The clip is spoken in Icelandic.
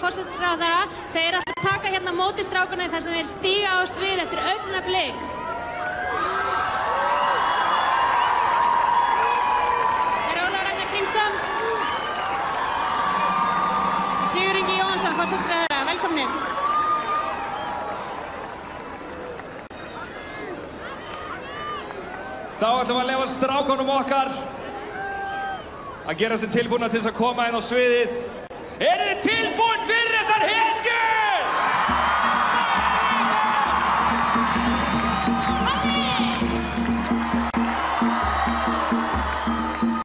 Forsætisráðherra, þeir ætla að taka hérna móti strákunum þar sem þeir stíga á svið eftir augnablik. Herra Ólafur Ragnar Grímsson, Sigurður Ingi Jóhannsson, forsætisráðherra, velkomnir. Þá ætlum við að leyfa strákunum okkar að gera sig tilbúna til þess að koma inn á sviðið. Eru þið til?